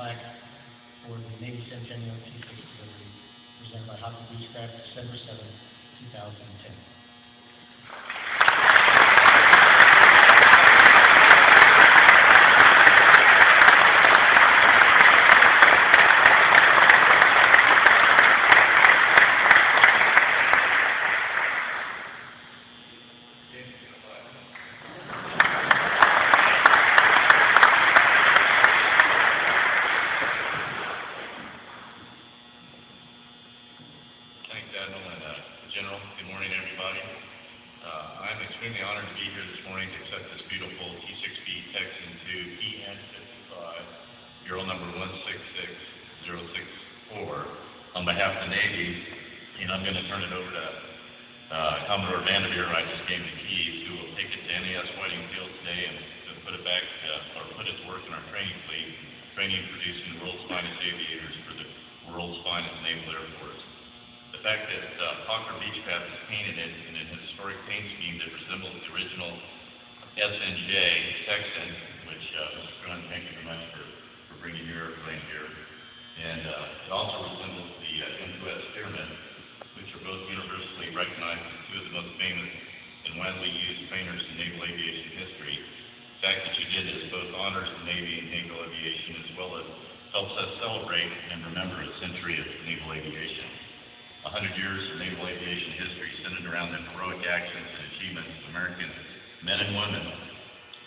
plaque for the Navy Centennial T6 delivery, presented by Hockey Beechcraft, December 7, 2010. General, good morning, everybody. I'm extremely honored to be here this morning to accept this beautiful T6B Texan II PN55, Bureau number 166064, on behalf of the Navy, and I'm going to turn it over to Commodore Vanderveer, who I just gave the keys, who will take it to NAS Whiting Field today and put it back, or put it to work in our training fleet, training and producing the world's finest aviators for the world's finest Naval Air Force. The fact that Hawker Beechcraft is painted in an historic paint scheme that resembles the original SNJ Texan, which Mr. Cohen, thank you very much for bringing your airplane here. And it also resembles the N2S Spearman, which are both universally recognized as two of the most famous and widely used trainers in naval aviation history. The fact that you did this both honors the Navy and Naval Aviation, as well as helps us celebrate and remember a century of naval aviation. 100 years of naval aviation history centered around the heroic actions and achievements of American men and women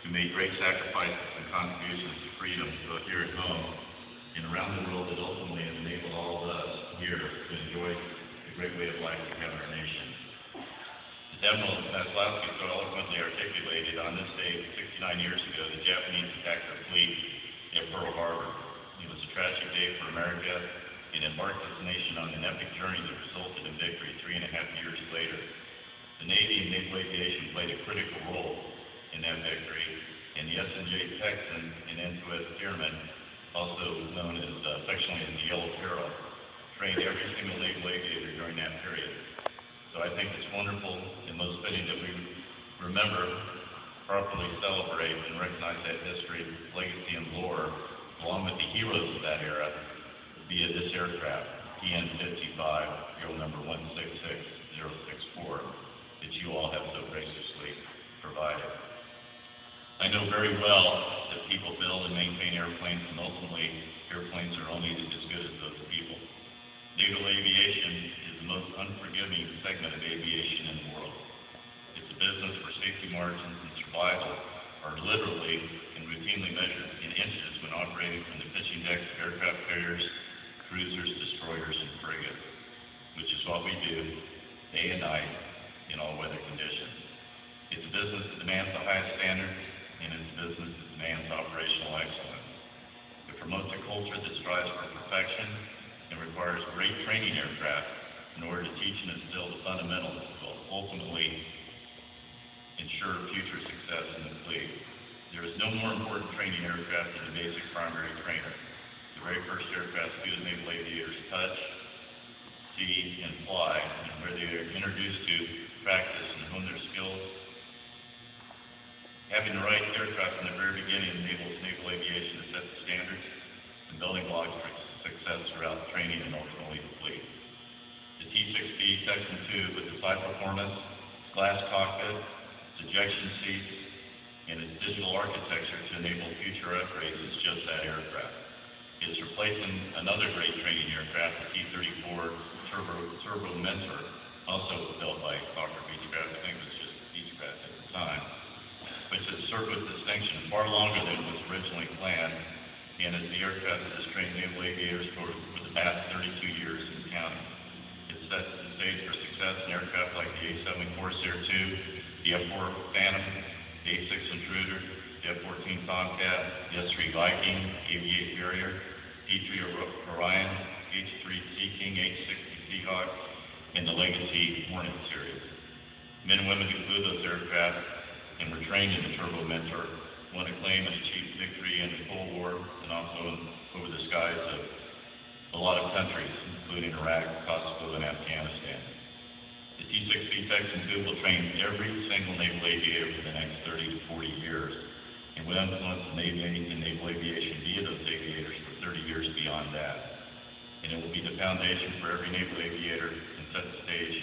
who made great sacrifices and contributions to freedom, both here at home and around the world, that ultimately have enabled all of us here to enjoy the great way of life we have in our nation. As Admiral Maslowski so eloquently articulated, on this day 69 years ago, the Japanese attacked our fleet at Pearl Harbor. It was a tragic day for America, and embarked this nation on an epic journey that resulted in victory 3.5 years later. The Navy and Naval Aviation played a critical role in that victory, and the SNJ Texan and N2S Spearman, also known as affectionately as the Yellow Peril, trained every single naval aviator during that period. So I think it's wonderful and most fitting that we remember, properly celebrate, and recognize that history, legacy, and lore, along with the heroes of that era, via this aircraft, PN55, Bureau number 166064, that you all have so graciously provided. I know very well that people build and maintain airplanes, and ultimately, airplanes are only as good as those people. Naval aviation is the most unforgiving segment of aviation in the world. It's a business where safety margins and survival are literally and routinely measured in inches when operating from the pitching decks of aircraft carriers, cruisers, destroyers, and frigates, which is what we do day and night in all weather conditions. It's a business that demands the highest standards, and it's a business that demands operational excellence. It promotes a culture that strives for perfection and requires great training aircraft in order to teach and instill the fundamentals that will ultimately ensure future success in the fleet. There is no more important training aircraft than the basic primary trainer. The very first aircraft student naval aviators touch, see, and fly, and where they are introduced to, practice, and hone their skills. Having the right aircraft from the very beginning enables naval aviation to set the standards and building blocks for success throughout training and ultimately the fleet. The T6B Texan II, with its high performance, its glass cockpit, its ejection seats, and its digital architecture to enable future upgrades, is just that aircraft. It's replacing another great training aircraft, the T-34 Turbo Mentor, also built by Hawker Beechcraft. I think it was just Beechcraft at the time, which has served with distinction far longer than was originally planned, and is the aircraft that has trained naval aviators for the past 32 years and counting. It sets the stage for success in aircraft like the A-7 Corsair II, the F-4 Phantom, the A-6 Intruder, the F-14 Tomcat, the S-3 Viking, Aviate Harrier, P-3 Orion, H-3 Sea King, H-60 Seahawk, and the Legacy Hornet series. Men and women who flew those aircraft and were trained in the Turbo Mentor won acclaim and achieved victory in the Cold War and also over the skies of a lot of countries, including Iraq, Kosovo, and Afghanistan. The T6B Texan II will train every single naval aviator for the next 30 to 40 years, and will influence the Navy and naval aviation via those aviators for 30 years and it will be the foundation for every naval aviator and set the stage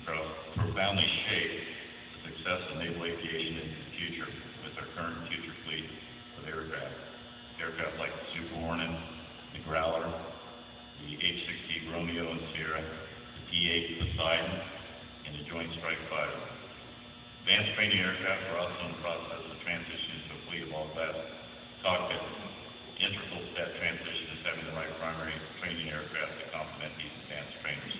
for profoundly shape the success of naval aviation into the future with our current and future fleet of aircraft. Aircraft like the Super Hornet, the Growler, the H-60 Romeo and Sierra, the P-8 Poseidon, and the Joint Strike Fighter. Advanced training aircraft are also in the process of transitioning to a fleet of all-glass cockpits. Integral to that transition is having the right primary training aircraft to complement these advanced trainers.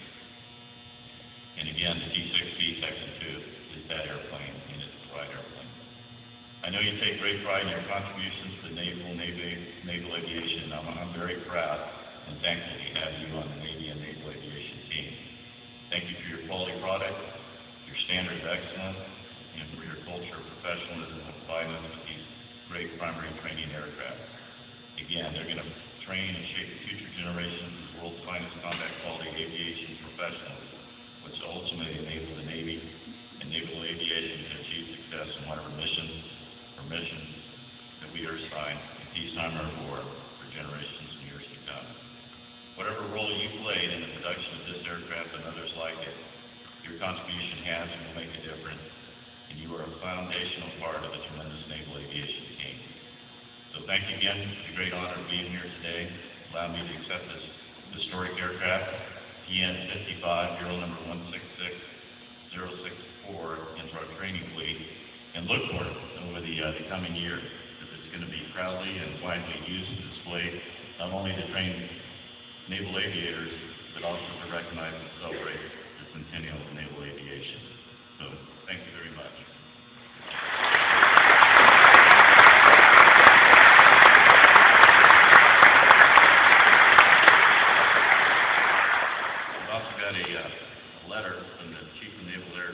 And again, the T-6B Section 2 is that airplane, and it's the right airplane. I know you take great pride in your contributions to naval aviation. I'm very proud and thankful to have you on the Navy and Naval Aviation team. Thank you for your quality product, your standard of excellence, and for your culture of professionalism of providing us with these great primary training aircraft. Again, they're going to train and shape the future generations of the world's finest combat quality aviation professionals, which ultimately enable the Navy and Naval Aviation to achieve success in whatever mission or missions that we are assigned in peacetime or war for generations and years to come. Whatever role you played in the production of this aircraft and others like it, your contribution has and will make a difference, and you are a foundational part of the tremendous Naval Aviation team. So thank you again for the great honor of being here today. Allow me to accept this historic aircraft, PN-55, bureau number 166064, into our training fleet, and look for it over the coming year, because it's going to be proudly and widely used to display not only to train naval aviators, but also to recognize and celebrate the centennial of naval aviation. So, thank you very much. I've also got a letter from the Chief of Naval Air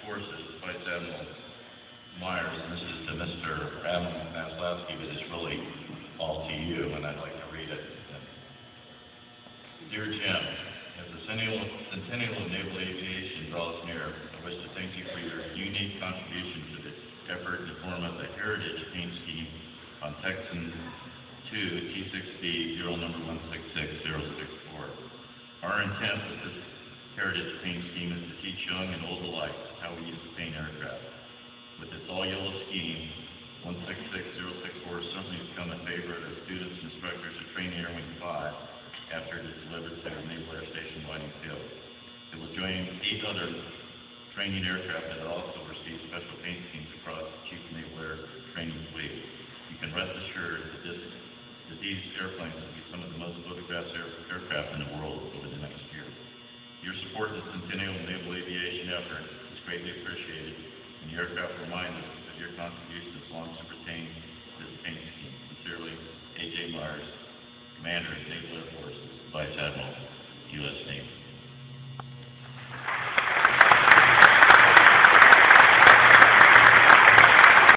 Forces, Vice Admiral Myers, and this is to Mr. Adam Maslowski, but it's really all to you, and I'd like to read it. Dear Jim, as the centennial of naval aviation draws near, I wish to thank you for your unique contribution to the effort to form of the Heritage Paint Scheme on Texan 2 T-6B, bureau number 166064. Our intent with this Heritage Paint Scheme is to teach young and old alike how we use the paint aircraft. With its all-yellow scheme, 166064 certainly has become a favorite of students and instructors at Training Air Wing 5 after it is delivered to the Naval Air Station Whiting Field. It will join 8 other training aircraft that also receive special paint schemes across the Chief of Naval Air Training Fleet. You can rest assured that these airplanes will be some of the most photographed aircraft in the world over the next year. Your support in the centennial of naval aviation effort is greatly appreciated, and the aircraft remind us of your contributions long to retain